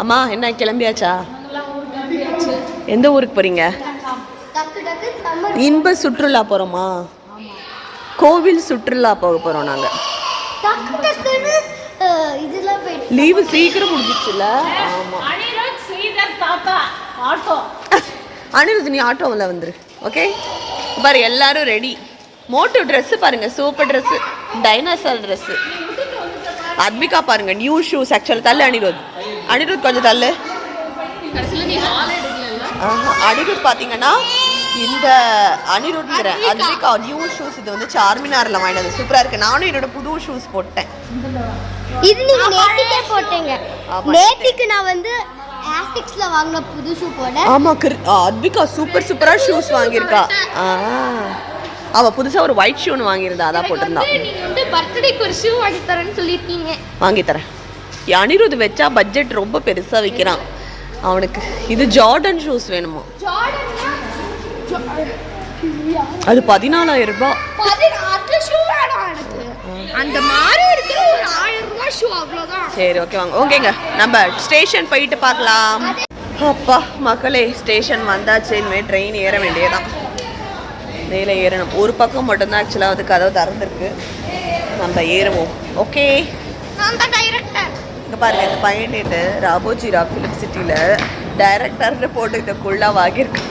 அம்மா என்ன கிளம்பியாச்சா? எந்த ஊருக்கு போறீங்க? இன்ப சுற்றுலா போறோமா? கோவில் சுற்றுலா போக போறோம் நாங்க. லீவு சீக்கிரம் முடிஞ்சிச்சுல. ஆமா. அனிருத் நீ ஆட்டோவில் வந்துரு. ஓகே பாரு எல்லாரும் ரெடி. மோட்டோ ட்ரெஸ்ஸு பாருங்க, super dress, dinosaur dress. Advika பாருங்க நியூ ஷூஸ். ஆக்சுவலாக தள்ளு அனிருத் கொஞ்சம் தள்ளு. அனிருத் பார்த்தீங்கன்னா இந்த அனிருத்ங்கிற அத்விகா நியூ ஷூஸ். இது வந்து சார்மினாரில் வாங்கினது, சூப்பராக இருக்குது. நானும் என்னோட புது ஷூஸ் போட்டேன். இது நீங்க நேத்திக்கே போட்டீங்க. நேத்திக்கு நான் வந்து ஆஸ்டிக்ஸ்ல வாங்குன புது ஷூ போட்டேன். ஆமா அத்விகா சூப்பரா ஷூஸ் வாங்கியிருக்கா. அவ புதுசா ஒரு ஒயிட் ஷூன்னு வாங்கியிருந்தா, அதான் போட்டிருந்தா. நீங்க வந்து பர்த்டேக்கு ஒரு ஷூ வாங்கி தரேன்னு சொல்லிருக்கீங்க. வாங்கி தரேன். அனிருத் வச்சா பட்ஜெட் ரொம்ப பெருசா வைக்கிறான் அவனுக்கு. இது ஜார்டன் ஷூஸ் வேணுமா? அது 14,000 ரூபாய். அந்த மாதிரி இருக்கிற ஒரு 1000 ரூபாய் ஷூ அவ்வளவுதான். சரி ஓகே வாங்க. ஓகேங்க நம்ம ஸ்டேஷன் போயிட்டு பார்க்கலாம். அப்பா மக்களே ஸ்டேஷன் வந்தாச்சு. இனிமேல் ட்ரெயின் ஏற வேண்டியதான். மேலே ஏறணும். ஒரு பக்கம் மட்டும்தான் ஆக்சுவலாக வந்து கதவு திறந்துருக்கு. நம்ம ஏறுவோம். ஓகே இங்கே பாருங்க இந்த பையன்ட்டு ராபோஜி ராவ் ஃபிலிம் சிட்டியில் டைரக்டர்னு போட்டு இதுக்குள்ளே வாங்கியிருக்கோம்.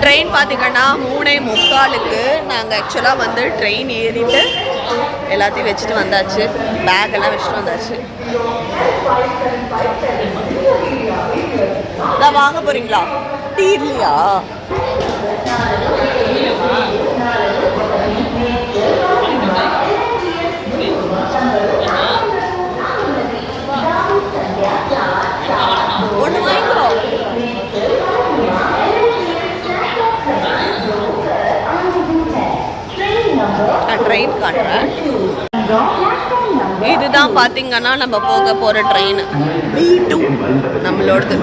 ட்ரெயின் பார்த்தீங்கன்னா 3:45 நாங்கள் ஆக்சுவலாக வந்து ட்ரெயின் ஏறிட்டு எல்லாத்தையும் வச்சுட்டு வந்தாச்சு. பேக்கெல்லாம் வச்சுட்டு வந்தாச்சு. நான் வாங்க போகிறீங்களா? டீ இல்லையா? ஒன்று வாங்கிக்கோ. ட்ரெயின் காட்டுறேன். இதுதான் பார்த்தீங்கன்னா நம்ம போக போகிற ட்ரெயின். மீ2 நம்மளோடது.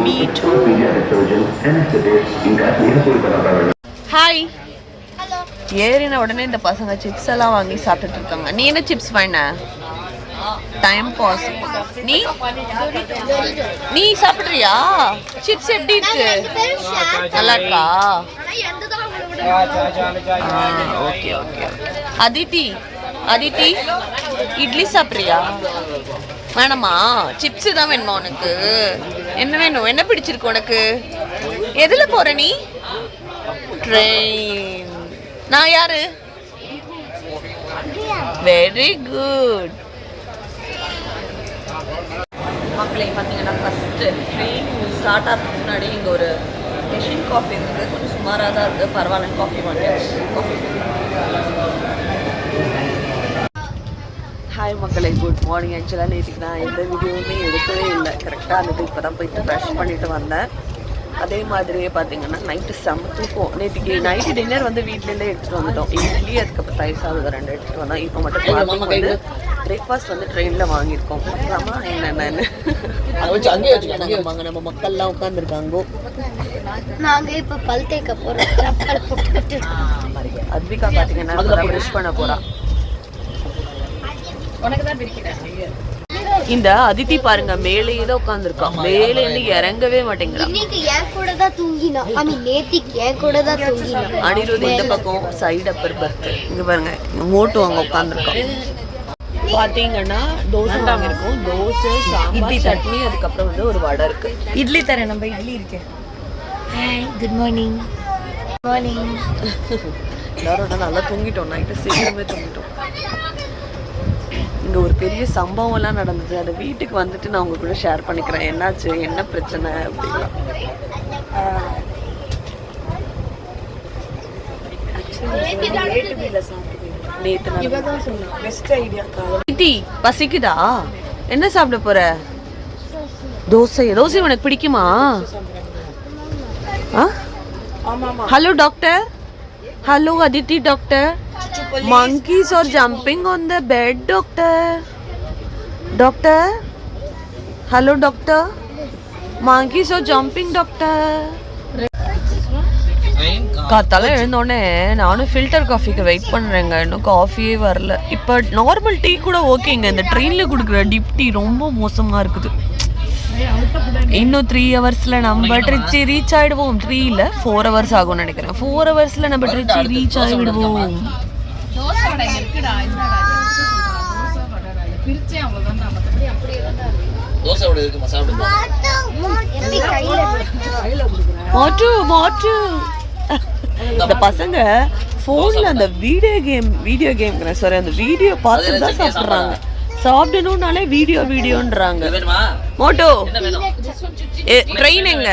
மீ2. ஹாய். ஏறின உடனே இந்த பசங்க சிப்ஸ் எல்லாம் வாங்கி சாப்பிட்டுட்டு இருக்காங்க. நீ என்ன சிப்ஸ் வாங்கின? Time pass. நீ சாப்பிட்றியா? சிப்ஸ் எப்படி இருக்கு? நல்லா இருக்கா? Okay okay. அதித்தி இட்லி சாப்பிட்றியா? வேணாமா? சிப்ஸு தான் வேணுமா உனக்கு? என்ன வேணும்? என்ன பிடிச்சிருக்கு உனக்கு? எதில் போகிற நீ? ட்ரெயின். நான் யாரு? Very good. மக்களே பார்த்தீங்கன்னா ஃபஸ்ட்டு ட்ரெயின் ஸ்டார்ட் ஆகிறதுக்கு முன்னாடி இங்கே ஒரு மெஷின் காஃபி இருக்குது. கொஞ்சம் சுமாராக தான் இருக்குது. பரவாயில்ல. காஃபி வாங்கியாச்சு. காஃபி. ஹாய் மக்களே, குட் மார்னிங். ஆக்சுவலாக நேற்றுக்கு நான் எந்த வீடியோவுமே எடுக்கவே இல்லை. கரெக்டாக இருந்தது. இப்போ தான் போயிட்டு ப்ரஷ் பண்ணிட்டு வந்தேன். அதே மாதிரியே பார்த்தீங்கன்னா நைட்டு செம்ம தூக்கம். நேற்றுக்கு நைட்டு டின்னர் வந்து வீட்டிலேருந்தே எடுத்துகிட்டு வந்துட்டோம். இட்லி அதுக்கப்புறம் தயிர் சாதம் 2 எடுத்துகிட்டு வந்தோம். இப்போ மட்டும் வந்து பிரேக்ஃபாஸ்ட் வந்து ட்ரெயினில் வாங்கியிருக்கோம். அப்புறமா என்னென்னு நம்ம மக்கள்லாம் உட்காந்துருக்காங்கோ. நாங்கள் இப்போ பல் தேய்க்க போகிறோம். அத்விகா பார்த்தீங்கன்னா ப்ரஷ் பண்ண போகிறா. இந்த அதித்தி பாருங்க மேலேயே தான் உட்காந்துருக்கா. மேலே இருந்து இறங்கவே மாட்டேங்கிறா. அனிருத் இந்த பக்கம் சைடு அப்பர் பர்த். இங்க பாருங்க மோட்டு அங்க உட்காந்துருக்கோம். பாத்தீங்கன்னா தோசை வாங்கியிருக்கோம். தோசை, சாம்பார், சட்னி, அதுக்கப்புறம் வந்து ஒரு வடை இருக்கு. இட்லி தரேன். நம்ம இட்லி இருக்கு. Good morning. மார்னிங். எல்லாரும் நல்லா தூங்கிட்டோம். நைட்டு சீக்கிரமே தூங்கிட்டோம். இங்கே ஒரு பெரிய சம்பவம்லாம் நடந்தது. அதை வீட்டுக்கு வந்துட்டு நான் உங்க கூட ஷேர் பண்ணிக்கிறேன். என்னாச்சு, என்ன பிரச்சனை அப்படின்னா. பசிக்குதா? என்ன சாப்பிட போற? தோசை. தோசை உனக்கு பிடிக்குமா? Hello doctor. Hello Aditi doctor. Monkeys are jumping on the bed, doctor. Doctor? Hello, doctor? Monkeys are jumping, doctor. Train காத்தால எழுந்தோடனே நானும் ஃபில்டர் காஃபிக்கு வெயிட் பண்ணுறேங்க, இன்னும் காஃபியே வரல. இப்போ நார்மல் டீ கூட ஓகேங்க, இந்த ட்ரெயினில் கொடுக்குற டிப் டீ ரொம்ப மோசமாக இருக்குது. இன்னும் 3 ஹவர்ஸில் நம்ம ட்ரிச்சி ரீச் ஆகிடுவோம். 3 இல்லை 4 ஹவர்ஸ் ஆகும்னு நினைக்கிறேன். 4 ஹவர்ஸில் நம்ம ட்ரிச்சி ரீச் ஆகிடுவோம். இந்த பசங்க போன்ல அந்த வீடியோ கேம் சாரி அந்த வீடியோ பார்த்து தான் சாப்பிடுறாங்க. சாப்பிடணும்னாலே வீடியோன்றாங்க. மோட்டோ ட்ரெயின் எங்க?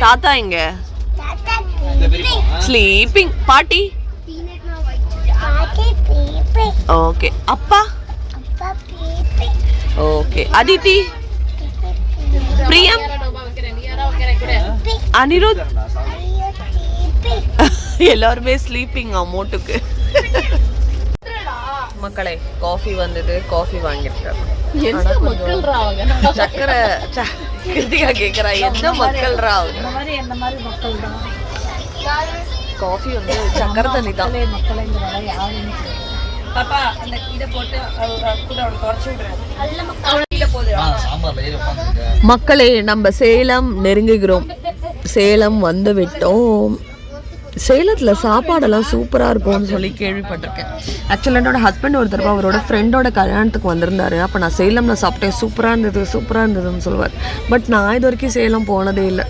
தாத்தா எங்க? ஸ்லீப்பிங். பாட்டி ஓகே. அப்பா ஓகே. அதித்தி, பிரியம், அனிருத் எல்லாருமே ஸ்லீப்பிங் அமௌண்ட்டுக்கு. மக்களே காஃபி வந்தது, காஃபி வாங்கிருக்காங்க. சக்கரை கிருத்திகா கேக்குறா எந்த மக்கள்ரா அவங்க? காஃபி வந்து சக்கரை தண்ணி தான். மக்களே நம்ம சேலம் நெருங்குகிறோம். சேலம் வந்து விட்டோம். சேலத்தில் சாப்பாடெல்லாம் சூப்பராக இருக்கும்னு சொல்லி கேள்விப்பட்டிருக்கேன். ஆக்சுவலாக என்னோட ஹஸ்பண்ட் ஒரு தடவை அவரோட ஃப்ரெண்டோட கல்யாணத்துக்கு வந்திருந்தாரு. அப்போ நான் சேலமில் சாப்பிட்டேன், சூப்பராக இருந்ததுன்னு சொல்லுவார். பட் நான் இது வரைக்கும் சேலம் போனதே இல்லை.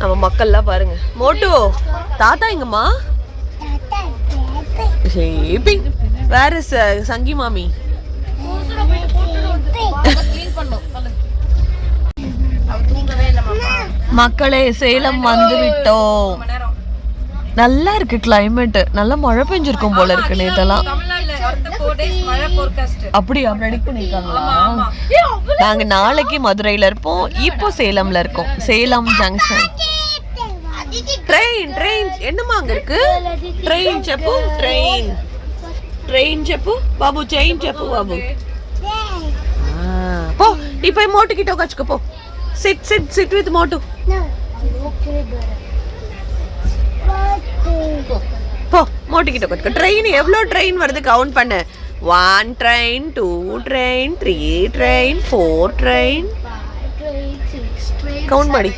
நம்ம மக்கள்லாம் பாருங்க. மோட்டு தாத்தா எங்கம்மா? வேற சங்கி மாமி. மக்களே சேலம் வந்து விட்டோம். நல்லா இருக்கு கிளைமேட். நல்லா மழை பெஞ்சிருக்கும் போல இருக்கு நேத்தெல்லாம். அப்படியா ப்ரெடிக்ட் பண்ணிருக்காங்களா? நாங்க நாளைக்கு மதுரையில இருப்போம், இப்போ சேலம்ல இருக்கோம். சேலம் ஜங்ஷன். ட்ரெயின் என்னமா அங்க இருக்கு? ட்ரெயின் చెప్పు బాబు. చైన్ చెప్పు బాబు. పో இப்போ மோட்டு கிட்ட உட்கார்ச்சுக்கோ. போ சிட் வித் மோட்டு. போ மோட்டு கிட்ட உட்கார்ச்சுக்கோ. ட்ரெயின் எவ்வளவு ட்ரெயின் வருது கவுண்ட் பண்ணு. 1 train, 2 train, 3 train, 4 train. Count ಮಾಡಿ.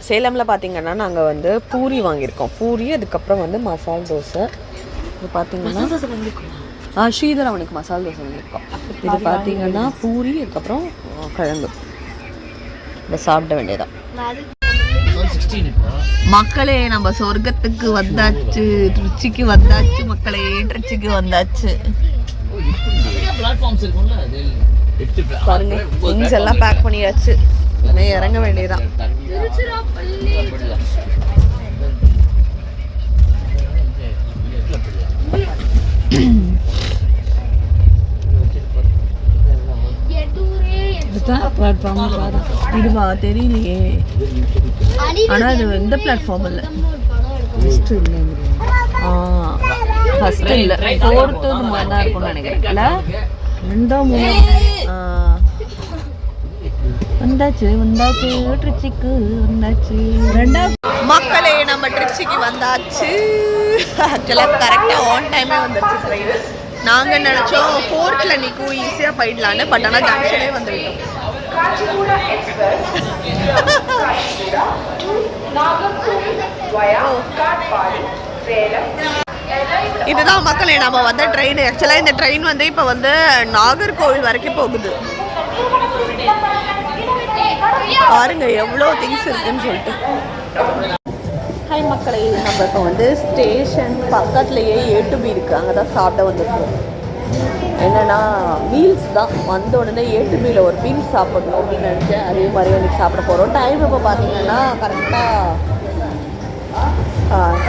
சேலம்ல பாத்தீங்கன்னா நாங்க வந்து பூரி வாங்கியிருக்கோம். பூரி, அதுக்கப்புறம் வந்து மசால் தோசை. இது பாத்தீங்கன்னா ஸ்ரீதர் அவனுக்கு மசால் தோசை வாங்கியிருக்கோம். இது பாத்தீங்கன்னா பூரி, அதுக்கப்புறம் கிழங்கு. இதை சாப்பிட வேண்டியதான். மக்களே நம்ம சொர்க்கத்துக்கு வந்தாச்சு, ட்ரிச்சிக்கு வந்தாச்சு. மக்களே ட்ரிச்சிக்கு வந்தாச்சு. பாருங்க திங்ஸ் எல்லாம் பேக் பண்ணியாச்சு. இறங்க வேண்டியதான். இதுவா தெரியலையே. ஆனா அது எந்த பிளாட்ஃபார்ம் இல்ல. ஃபர்ஸ்ட் இல்ல 4th தான் இருக்கும்னு நினைக்கிறேன். வந்தாச்சு ட்ரிச்சிக்கு வந்தாச்சு. மக்களே நம்ம ட்ரிச்சிக்கு வந்தாச்சு. ஆக்சுவலாக கரெக்டாக ஆன் டைமே வந்துருச்சு ட்ரெயின். நாங்கள் நினச்சோம் 4th நிற்கும் ஈஸியாக போயிடலான்னு. பட் ஆனால் ஜங்ஷனே வந்துவிட்டோம். இதுதான் மக்களே நம்ம வந்த ட்ரெயின். ஆக்சுவலாக இந்த ட்ரெயின் வந்து இப்போ வந்து நாகர்கோவில் வரைக்கும் போகுது. பாருங்க எவ்வளோ திங்ஸ் இருக்குன்னு சொல்லிட்டு. ஹாய் மக்களே, நம்ம இப்போ வந்து ஸ்டேஷன் பக்கத்துலேயே A2B இருக்குது, அங்கே தான் சாப்பிட வந்துருக்கோம். என்னென்னா மீல்ஸ் தான். வந்த உடனே A2Bயில் ஒரு மீல்ஸ் சாப்பிடணும் அப்படின்னு நினச்சேன். அதே மாதிரி வந்து சாப்பிட போகிறோம். டைம் இப்போ பார்த்தீங்கன்னா கரெக்டாக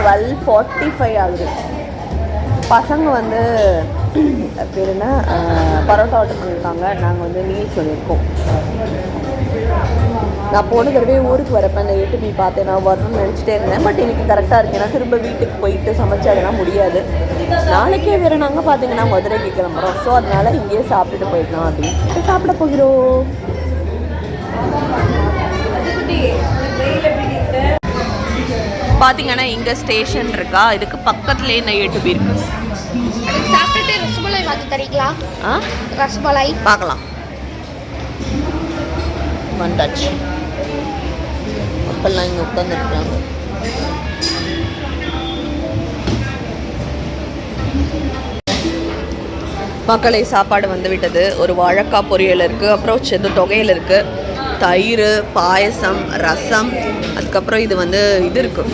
12:45 ஆகுது. பசங்க வந்து பேர் என்ன பரோட்டா ஆர்டர் பண்ணியிருக்காங்க. நாங்கள் வந்து மீல்ஸ் சொல்லியிருக்கோம். நான் போன தடவை ஊருக்கு வரப்ப அந்த ஏட்டுபி பார்த்தேன், நான் வரணும்னு நினச்சிட்டே இருந்தேன். பட் எனக்கு கரெக்டாக இருக்கு, ஏன்னா திரும்ப வீட்டுக்கு போயிட்டு சமைச்சு அதெல்லாம் முடியாது. நாளைக்கே வேறு நாங்கள் பார்த்தீங்கன்னா மதுரைக்கு கிளம்புறோம். ஸோ அதனால இங்கேயே சாப்பிட்டுட்டு போயிடலாம் அப்படின்னு சாப்பிட போகிறோம். பார்த்தீங்கன்னா இங்கே ஸ்டேஷன் இருக்கா, இதுக்கு பக்கத்துலேயே இந்த ஏட்டுபி இருக்கு. சாப்பிட்டுட்டு ரசமலாய் வாங்கி தரீங்களா? ரசமலாய் பார்க்கலாம். வந்தாச்சு. மக்கள்லாம் இங்கே உட்காந்துருக்காங்க. மக்களை சாப்பாடு வந்து விட்டது. ஒரு வாழைக்காய் பொரியல் இருக்குது, அப்புறம் செது தொகையில் இருக்குது, தயிர், பாயசம், ரசம், அதுக்கப்புறம் இது வந்து இது இருக்குது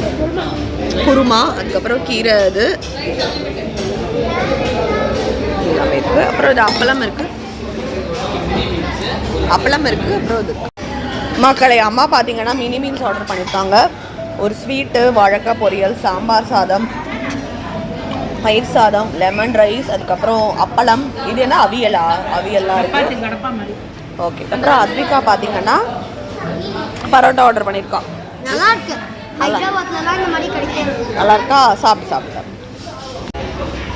குருமா, அதுக்கப்புறம் கீரை இது எல்லாமே இருக்குது. அப்புறம் இது அப்பளம் இருக்குது, அப்புறம் இது மக்களை அம்மா பார்த்தீங்கன்னா மினி மீல்ஸ் ஆர்டர் பண்ணியிருக்காங்க. ஒரு ஸ்வீட்டு, வாழைக்காய் பொரியல், சாம்பார் சாதம், தயிர் சாதம், லெமன் ரைஸ், அதுக்கப்புறம் அப்பளம். இது என்ன அவியல்லாம் இருக்குது. ஓகே. அப்புறம் அத்விகா பார்த்தீங்கன்னா பரோட்டா ஆர்டர் பண்ணியிருக்கா. நல்லா இருக்கு. ஹைதராபாத்லலாம் இந்த மாதிரி கிடைக்காது. நல்லா இருக்கா? சாப்பிட்டு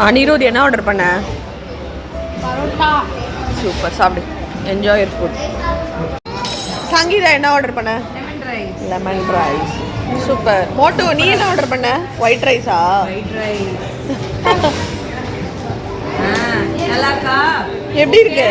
அனிருத் என்ன ஆர்டர் பண்ண? பரோட்டா. சூப்பர், சாப்பிடு. Enjoy your food. சங்கீதா என்ன ஆர்டர் பண்ண? Lemon rice. சூப்பர். மோட்டு நீ என்ன ஆர்டர் பண்ண? ஒயிட் ரைஸா? நல்லா இருக்கா? எப்படி இருக்கு?